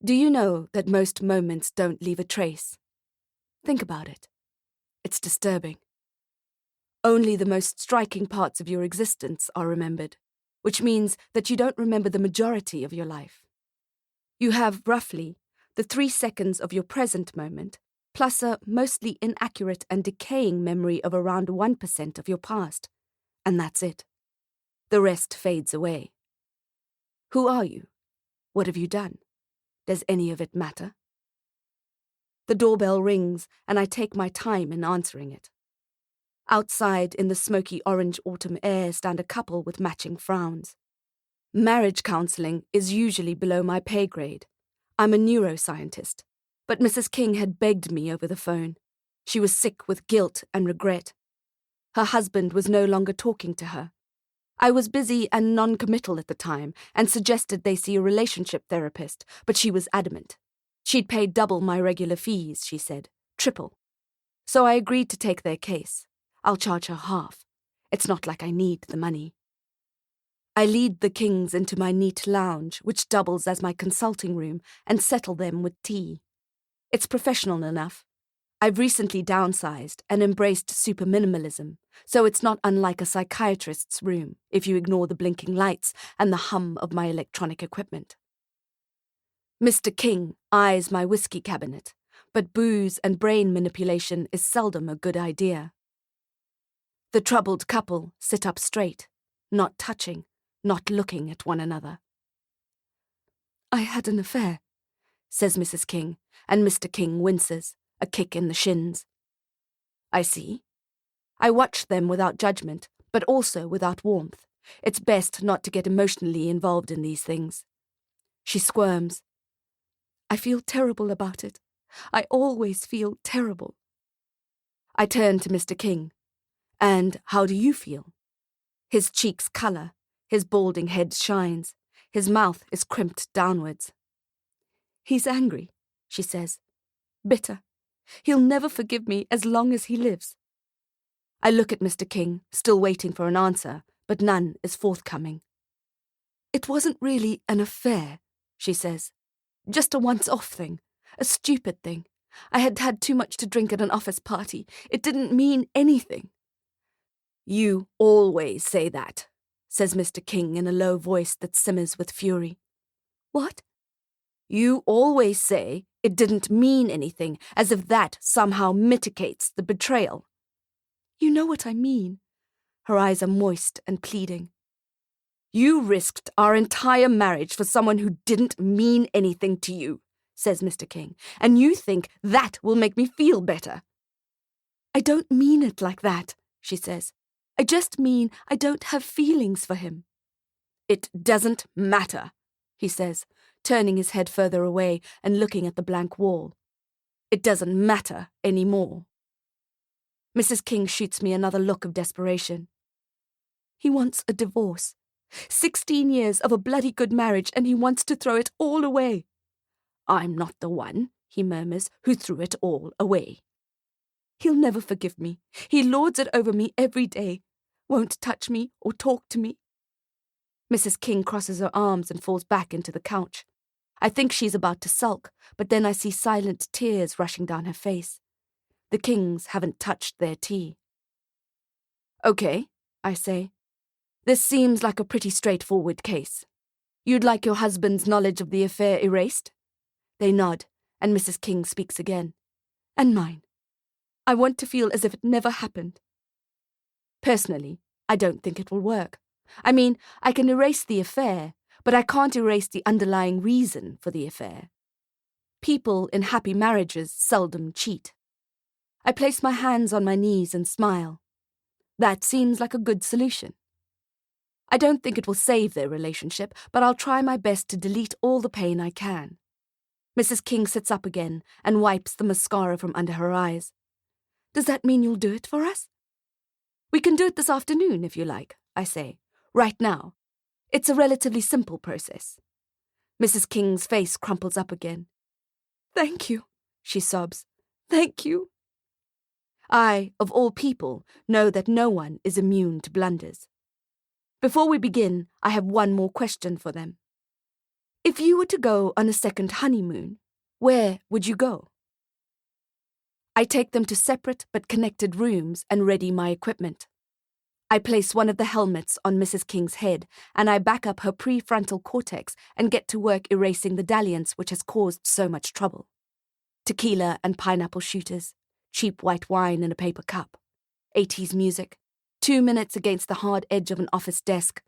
Do you know that most moments don't leave a trace? Think about it. It's disturbing. Only the most striking parts of your existence are remembered, which means that you don't remember the majority of your life. You have, roughly, the 3 seconds of your present moment, plus a mostly inaccurate and decaying memory of around 1% of your past. And that's it. The rest fades away. Who are you? What have you done? Does any of it matter? The doorbell rings, and I take my time in answering it. Outside, in the smoky orange autumn air, stand a couple with matching frowns. Marriage counseling is usually below my pay grade. I'm a neuroscientist, but Mrs. King had begged me over the phone. She was sick with guilt and regret. Her husband was no longer talking to her. I was busy and non-committal at the time and suggested they see a relationship therapist, but she was adamant. She'd pay double my regular fees, she said, triple. So I agreed to take their case. I'll charge her half. It's not like I need the money. I lead the Kings into my neat lounge, which doubles as my consulting room, and settle them with tea. It's professional enough. I've recently downsized and embraced super minimalism, so it's not unlike a psychiatrist's room if you ignore the blinking lights and the hum of my electronic equipment. Mr. King eyes my whiskey cabinet, but booze and brain manipulation is seldom a good idea. The troubled couple sit up straight, not touching, not looking at one another. "I had an affair," says Mrs. King, and Mr. King winces, a kick in the shins. I see. I watch them without judgment, but also without warmth. It's best not to get emotionally involved in these things. She squirms. "I feel terrible about it. I always feel terrible." I turn to Mr. King. "And how do you feel?" His cheeks colour, his balding head shines, his mouth is crimped downwards. "He's angry," she says. "Bitter. He'll never forgive me as long as he lives." I look at Mr. King, still waiting for an answer, but none is forthcoming. "It wasn't really an affair," she says. "Just a once-off thing, a stupid thing. I had had too much to drink at an office party. It didn't mean anything." "You always say that," says Mr. King in a low voice that simmers with fury. "What?" "You always say it didn't mean anything, as if that somehow mitigates the betrayal." "You know what I mean." Her eyes are moist and pleading. "You risked our entire marriage for someone who didn't mean anything to you," says Mr. King, "and you think that will make me feel better." "I don't mean it like that," she says. "I just mean I don't have feelings for him." "It doesn't matter," he says, turning his head further away and looking at the blank wall. "It doesn't matter anymore." Mrs. King shoots me another look of desperation. "He wants a divorce. 16 years of a bloody good marriage, and he wants to throw it all away." "I'm not the one," he murmurs, "who threw it all away." "He'll never forgive me. He lords it over me every day. Won't touch me or talk to me." Mrs. King crosses her arms and falls back into the couch. I think she's about to sulk, but then I see silent tears rushing down her face. The Kings haven't touched their tea. "Okay," I say. "This seems like a pretty straightforward case. You'd like your husband's knowledge of the affair erased?" They nod, and Mrs. King speaks again. "And mine. I want to feel as if it never happened." "Personally, I don't think it will work. I mean, I can erase the affair, but I can't erase the underlying reason for the affair. People in happy marriages seldom cheat." I place my hands on my knees and smile. That seems like a good solution. I don't think it will save their relationship, but I'll try my best to delete all the pain I can. Mrs. King sits up again and wipes the mascara from under her eyes. "Does that mean you'll do it for us?" "We can do it this afternoon, if you like," I say. "Right now. It's a relatively simple process." Mrs. King's face crumples up again. "Thank you," she sobs. "Thank you." I, of all people, know that no one is immune to blunders. Before we begin, I have one more question for them. If you were to go on a second honeymoon, where would you go? I take them to separate but connected rooms and ready my equipment. I place one of the helmets on Mrs. King's head, and I back up her prefrontal cortex and get to work erasing the dalliance which has caused so much trouble. Tequila and pineapple shooters, cheap white wine in a paper cup, 80s music, 2 minutes against the hard edge of an office desk,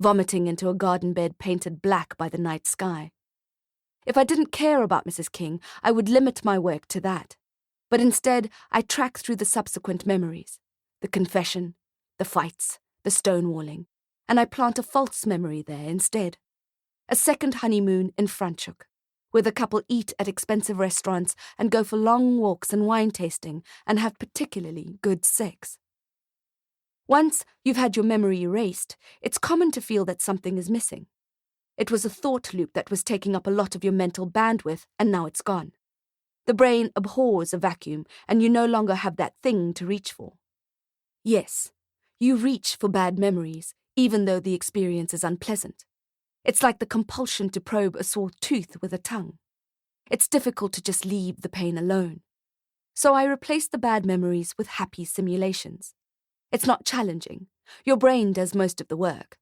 vomiting into a garden bed painted black by the night sky. If I didn't care about Mrs. King, I would limit my work to that. But instead, I track through the subsequent memories, the confession, the fights, the stonewalling, and I plant a false memory there instead. A second honeymoon in Franschhoek, where the couple eat at expensive restaurants and go for long walks and wine tasting and have particularly good sex. Once you've had your memory erased, it's common to feel that something is missing. It was a thought loop that was taking up a lot of your mental bandwidth, and now it's gone. The brain abhors a vacuum, and you no longer have that thing to reach for. Yes, you reach for bad memories, even though the experience is unpleasant. It's like the compulsion to probe a sore tooth with a tongue. It's difficult to just leave the pain alone. So I replace the bad memories with happy simulations. It's not challenging. Your brain does most of the work.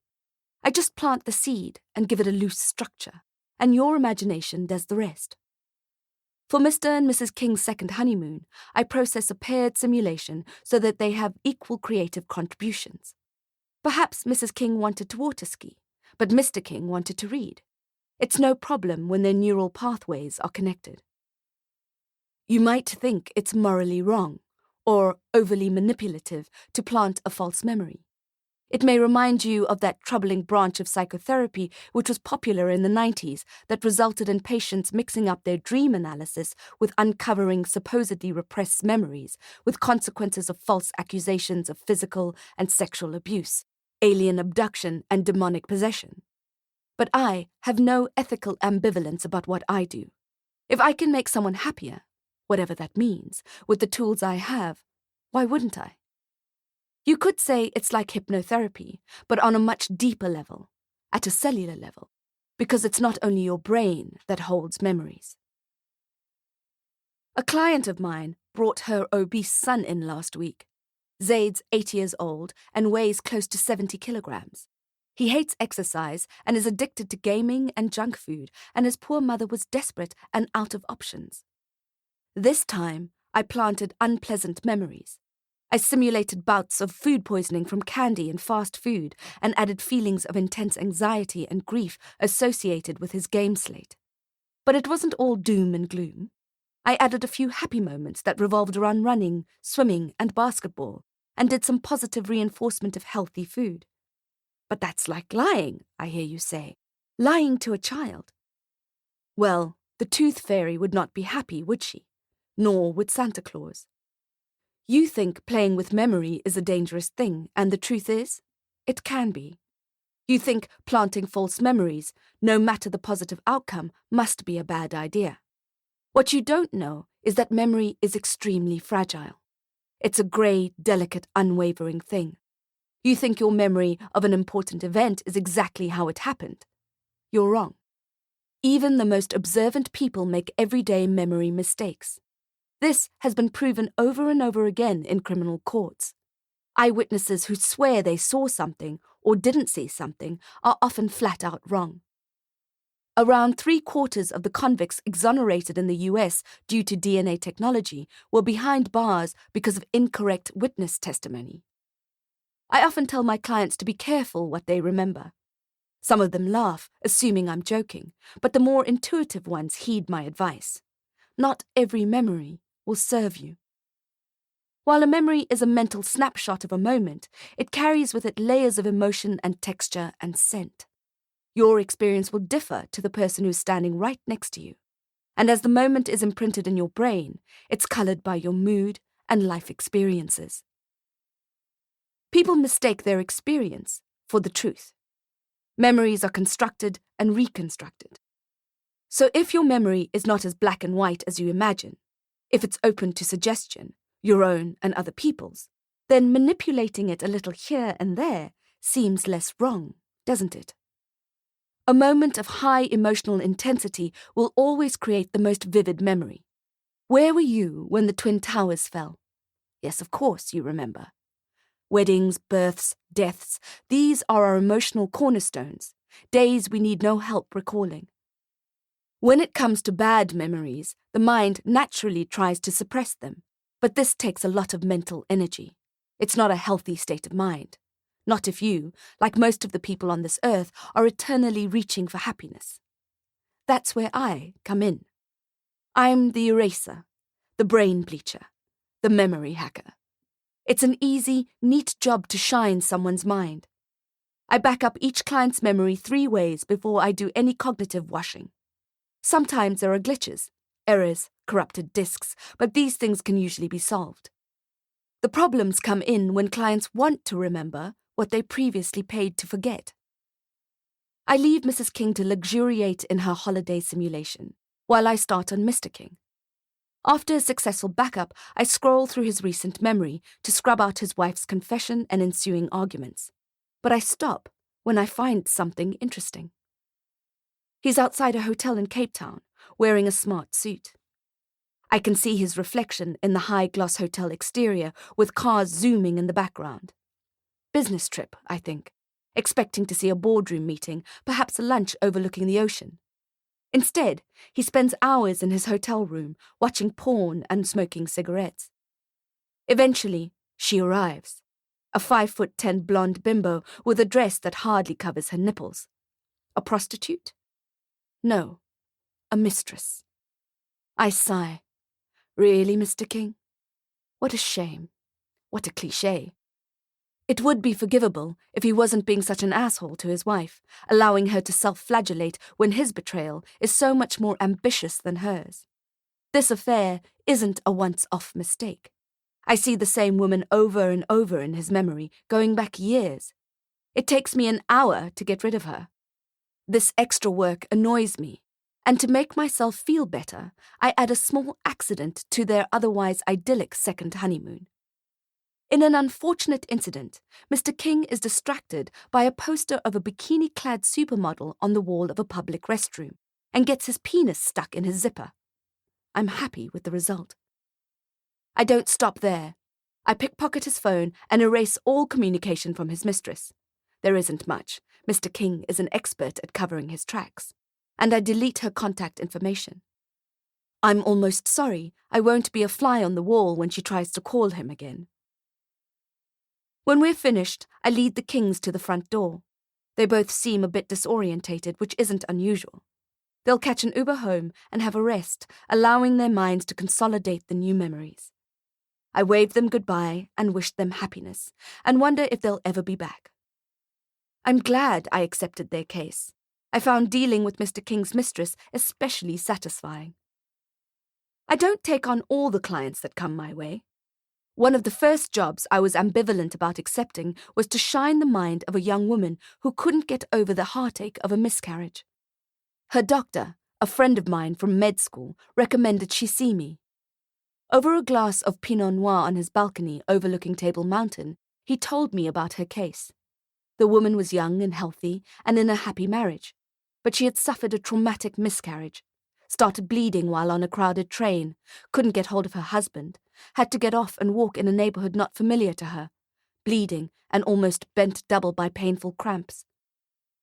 I just plant the seed and give it a loose structure, and your imagination does the rest. For Mr. and Mrs. King's second honeymoon, I process a paired simulation so that they have equal creative contributions. Perhaps Mrs. King wanted to water ski, but Mr. King wanted to read. It's no problem when their neural pathways are connected. You might think it's morally wrong or overly manipulative to plant a false memory. It may remind you of that troubling branch of psychotherapy which was popular in the 90s that resulted in patients mixing up their dream analysis with uncovering supposedly repressed memories, with consequences of false accusations of physical and sexual abuse, alien abduction, and demonic possession. But I have no ethical ambivalence about what I do. If I can make someone happier, whatever that means, with the tools I have, why wouldn't I? You could say it's like hypnotherapy, but on a much deeper level, at a cellular level, because it's not only your brain that holds memories. A client of mine brought her obese son in last week. Zaid's 8 years old and weighs close to 70 kilograms. He hates exercise and is addicted to gaming and junk food, and his poor mother was desperate and out of options. This time, I planted unpleasant memories. I simulated bouts of food poisoning from candy and fast food and added feelings of intense anxiety and grief associated with his game slate. But it wasn't all doom and gloom. I added a few happy moments that revolved around running, swimming, and basketball, and did some positive reinforcement of healthy food. But that's like lying, I hear you say. Lying to a child. Well, the tooth fairy would not be happy, would she? Nor would Santa Claus. You think playing with memory is a dangerous thing, and the truth is, it can be. You think planting false memories, no matter the positive outcome, must be a bad idea. What you don't know is that memory is extremely fragile. It's a grey, delicate, unwavering thing. You think your memory of an important event is exactly how it happened. You're wrong. Even the most observant people make everyday memory mistakes. This has been proven over and over again in criminal courts. Eyewitnesses who swear they saw something or didn't see something are often flat out wrong. Around 3/4 of the convicts exonerated in the US due to DNA technology were behind bars because of incorrect witness testimony. I often tell my clients to be careful what they remember. Some of them laugh, assuming I'm joking, but the more intuitive ones heed my advice. Not every memory will serve you. While a memory is a mental snapshot of a moment, it carries with it layers of emotion and texture and scent. Your experience will differ to the person who's standing right next to you. And as the moment is imprinted in your brain, it's colored by your mood and life experiences. People mistake their experience for the truth. Memories are constructed and reconstructed. So if your memory is not as black and white as you imagine, if it's open to suggestion, your own and other people's, then manipulating it a little here and there seems less wrong, doesn't it? A moment of high emotional intensity will always create the most vivid memory. Where were you when the Twin Towers fell? Yes, of course, you remember. Weddings, births, deaths, these are our emotional cornerstones, days we need no help recalling. When it comes to bad memories, the mind naturally tries to suppress them, but this takes a lot of mental energy. It's not a healthy state of mind. Not if you, like most of the people on this earth, are eternally reaching for happiness. That's where I come in. I'm the eraser, the brain bleacher, the memory hacker. It's an easy, neat job to shine someone's mind. I back up each client's memory 3 ways before I do any cognitive washing. Sometimes there are glitches, errors, corrupted disks, but these things can usually be solved. The problems come in when clients want to remember what they previously paid to forget. I leave Mrs. King to luxuriate in her holiday simulation, while I start on Mr. King. After a successful backup, I scroll through his recent memory to scrub out his wife's confession and ensuing arguments. But I stop when I find something interesting. He's outside a hotel in Cape Town, wearing a smart suit. I can see his reflection in the high-gloss hotel exterior with cars zooming in the background. Business trip, I think, expecting to see a boardroom meeting, perhaps a lunch overlooking the ocean. Instead, he spends hours in his hotel room, watching porn and smoking cigarettes. Eventually, she arrives, a 5'10" blonde bimbo with a dress that hardly covers her nipples. A prostitute? No, a mistress. I sigh. Really, Mr. King? What a shame. What a cliché. It would be forgivable if he wasn't being such an asshole to his wife, allowing her to self-flagellate when his betrayal is so much more ambitious than hers. This affair isn't a once-off mistake. I see the same woman over and over in his memory, going back years. It takes me an hour to get rid of her. This extra work annoys me, and to make myself feel better, I add a small accident to their otherwise idyllic second honeymoon. In an unfortunate incident, Mr. King is distracted by a poster of a bikini-clad supermodel on the wall of a public restroom and gets his penis stuck in his zipper. I'm happy with the result. I don't stop there. I pickpocket his phone and erase all communication from his mistress. There isn't much. Mr. King is an expert at covering his tracks. And I delete her contact information. I'm almost sorry I won't be a fly on the wall when she tries to call him again. When we're finished, I lead the Kings to the front door. They both seem a bit disorientated, which isn't unusual. They'll catch an Uber home and have a rest, allowing their minds to consolidate the new memories. I wave them goodbye and wish them happiness, and wonder if they'll ever be back. I'm glad I accepted their case. I found dealing with Mr. King's mistress especially satisfying. I don't take on all the clients that come my way. One of the first jobs I was ambivalent about accepting was to shine the mind of a young woman who couldn't get over the heartache of a miscarriage. Her doctor, a friend of mine from med school, recommended she see me. Over a glass of Pinot Noir on his balcony overlooking Table Mountain, he told me about her case. The woman was young and healthy and in a happy marriage, but she had suffered a traumatic miscarriage, started bleeding while on a crowded train, couldn't get hold of her husband, had to get off and walk in a neighborhood not familiar to her, bleeding and almost bent double by painful cramps.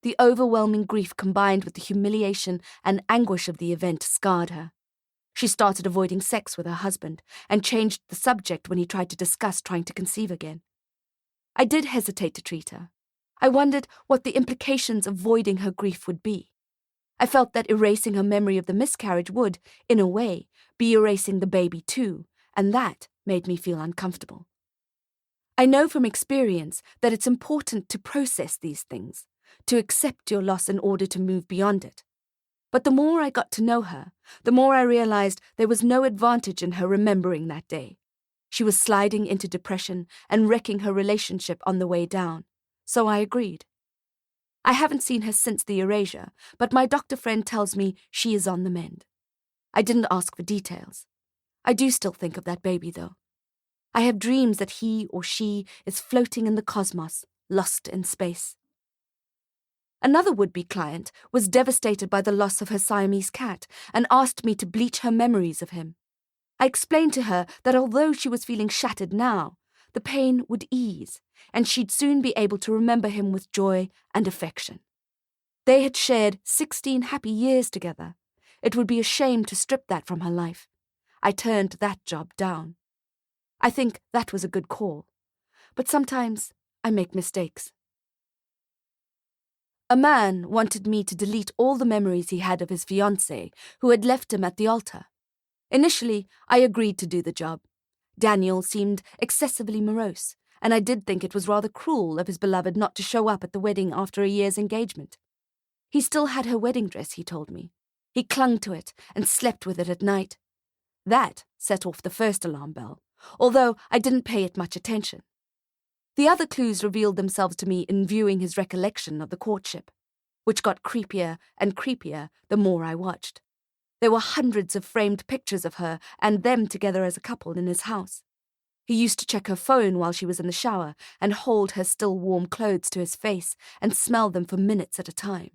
The overwhelming grief combined with the humiliation and anguish of the event scarred her. She started avoiding sex with her husband and changed the subject when he tried to discuss trying to conceive again. I did hesitate to treat her. I wondered what the implications of voiding her grief would be. I felt that erasing her memory of the miscarriage would, in a way, be erasing the baby too, and that made me feel uncomfortable. I know from experience that it's important to process these things, to accept your loss in order to move beyond it. But the more I got to know her, the more I realized there was no advantage in her remembering that day. She was sliding into depression and wrecking her relationship on the way down. So I agreed. I haven't seen her since the erasure, but my doctor friend tells me she is on the mend. I didn't ask for details. I do still think of that baby, though. I have dreams that he or she is floating in the cosmos, lost in space. Another would-be client was devastated by the loss of her Siamese cat and asked me to bleach her memories of him. I explained to her that although she was feeling shattered now, the pain would ease, and she'd soon be able to remember him with joy and affection. They had shared 16 happy years together. It would be a shame to strip that from her life. I turned that job down. I think that was a good call, but sometimes I make mistakes. A man wanted me to delete all the memories he had of his fiancée, who had left him at the altar. Initially, I agreed to do the job. Daniel seemed excessively morose, and I did think it was rather cruel of his beloved not to show up at the wedding after a year's engagement. He still had her wedding dress, he told me. He clung to it and slept with it at night. That set off the first alarm bell, although I didn't pay it much attention. The other clues revealed themselves to me in viewing his recollection of the courtship, which got creepier and creepier the more I watched. There were hundreds of framed pictures of her and them together as a couple in his house. He used to check her phone while she was in the shower and hold her still warm clothes to his face and smell them for minutes at a time.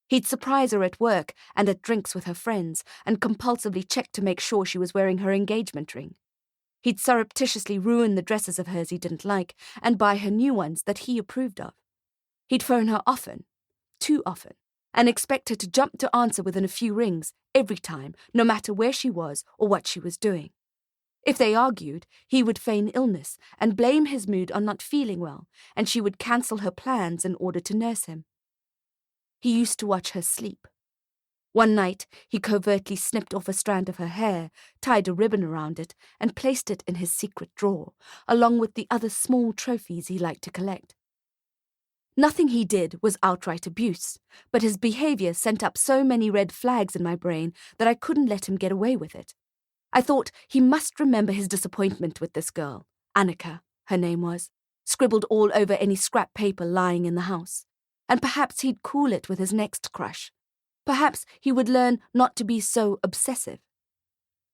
He'd surprise her at work and at drinks with her friends and compulsively check to make sure she was wearing her engagement ring. He'd surreptitiously ruin the dresses of hers he didn't like and buy her new ones that he approved of. He'd phone her often, too often, and expect her to jump to answer within a few rings every time, no matter where she was or what she was doing. If they argued, he would feign illness and blame his mood on not feeling well, and she would cancel her plans in order to nurse him. He used to watch her sleep. One night, he covertly snipped off a strand of her hair, tied a ribbon around it, and placed it in his secret drawer, along with the other small trophies he liked to collect. Nothing he did was outright abuse, but his behavior sent up so many red flags in my brain that I couldn't let him get away with it. I thought he must remember his disappointment with this girl, Annika, her name was, scribbled all over any scrap paper lying in the house. And perhaps he'd cool it with his next crush. Perhaps he would learn not to be so obsessive.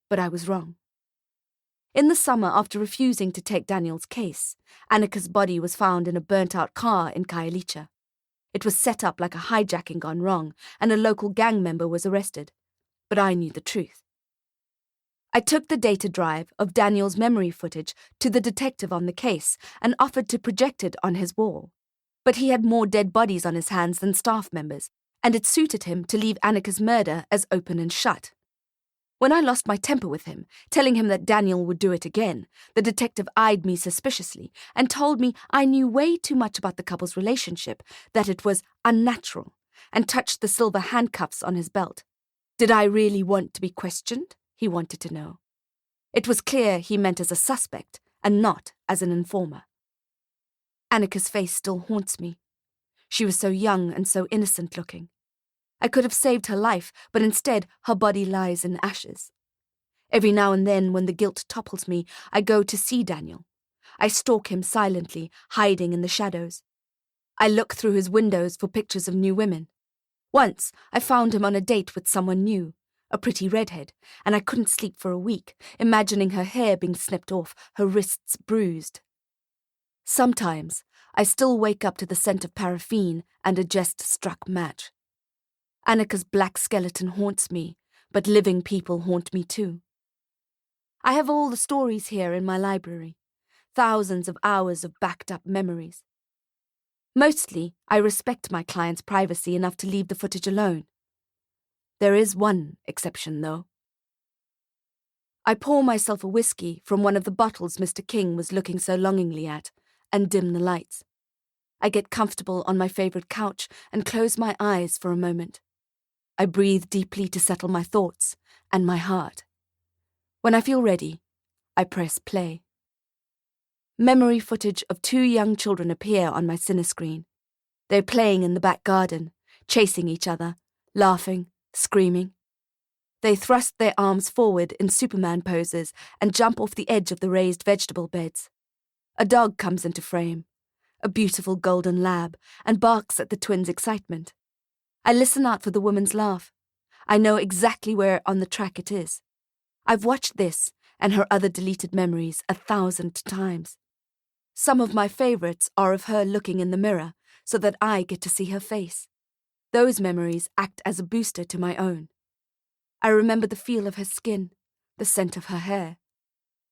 But I was wrong. In the summer, after refusing to take Daniel's case, Annika's body was found in a burnt-out car in Khayelitsha. It was set up like a hijacking gone wrong, and a local gang member was arrested. But I knew the truth. I took the data drive of Daniel's memory footage to the detective on the case and offered to project it on his wall. But he had more dead bodies on his hands than staff members, and it suited him to leave Annika's murder as open and shut. When I lost my temper with him, telling him that Daniel would do it again, the detective eyed me suspiciously and told me I knew way too much about the couple's relationship, that it was unnatural, and touched the silver handcuffs on his belt. Did I really want to be questioned? He wanted to know. It was clear he meant as a suspect and not as an informer. Annika's face still haunts me. She was so young and so innocent-looking. I could have saved her life, but instead her body lies in ashes. Every now and then, when the guilt topples me, I go to see Daniel. I stalk him silently, hiding in the shadows. I look through his windows for pictures of new women. Once, I found him on a date with someone new, a pretty redhead, and I couldn't sleep for a week, imagining her hair being snipped off, her wrists bruised. Sometimes, I still wake up to the scent of paraffin and a just-struck match. Annika's black skeleton haunts me, but living people haunt me too. I have all the stories here in my library, thousands of hours of backed-up memories. Mostly, I respect my client's privacy enough to leave the footage alone. There is one exception, though. I pour myself a whiskey from one of the bottles Mr. King was looking so longingly at, and dim the lights. I get comfortable on my favorite couch and close my eyes for a moment. I breathe deeply to settle my thoughts and my heart. When I feel ready, I press play. Memory footage of two young children appear on my cinescreen. They're playing in the back garden, chasing each other, laughing, screaming. They thrust their arms forward in Superman poses and jump off the edge of the raised vegetable beds. A dog comes into frame, a beautiful golden lab, and barks at the twins' excitement. I listen out for the woman's laugh. I know exactly where on the track it is. I've watched this and her other deleted memories 1,000 times. Some of my favorites are of her looking in the mirror so that I get to see her face. Those memories act as a booster to my own. I remember the feel of her skin, the scent of her hair.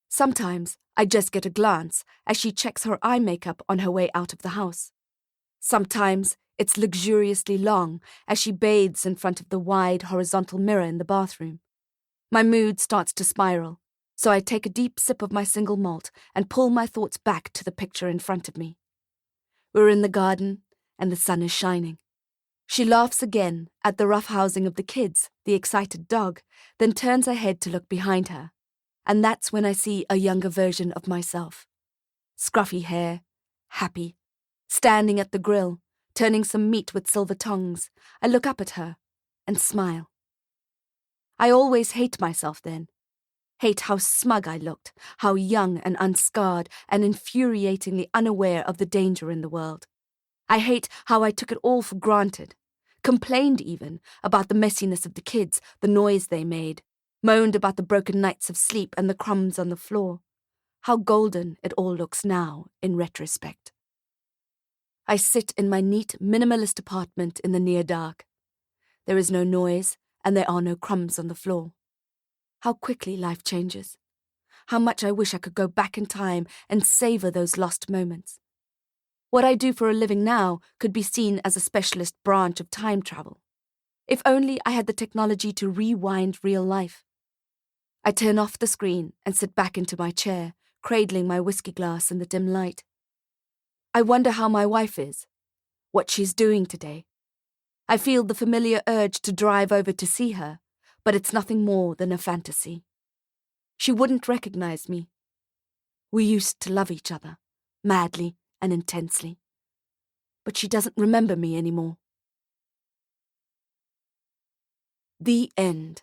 Sometimes I just get a glance as she checks her eye makeup on her way out of the house. Sometimes it's luxuriously long as she bathes in front of the wide horizontal mirror in the bathroom. My mood starts to spiral, so I take a deep sip of my single malt and pull my thoughts back to the picture in front of me. We're in the garden, and the sun is shining. She laughs again at the roughhousing of the kids, the excited dog, then turns her head to look behind her. And that's when I see a younger version of myself. Scruffy hair, happy, standing at the grill, turning some meat with silver tongs. I look up at her and smile. I always hate myself then. Hate how smug I looked, how young and unscarred and infuriatingly unaware of the danger in the world. I hate how I took it all for granted, complained even about the messiness of the kids, the noise they made, moaned about the broken nights of sleep and the crumbs on the floor. How golden it all looks now, in retrospect. I sit in my neat, minimalist apartment in the near dark. There is no noise, and there are no crumbs on the floor. How quickly life changes. How much I wish I could go back in time and savor those lost moments. What I do for a living now could be seen as a specialist branch of time travel. If only I had the technology to rewind real life. I turn off the screen and sit back into my chair, cradling my whiskey glass in the dim light. I wonder how my wife is, what she's doing today. I feel the familiar urge to drive over to see her, but it's nothing more than a fantasy. She wouldn't recognize me. We used to love each other, madly and intensely. But she doesn't remember me anymore. The end.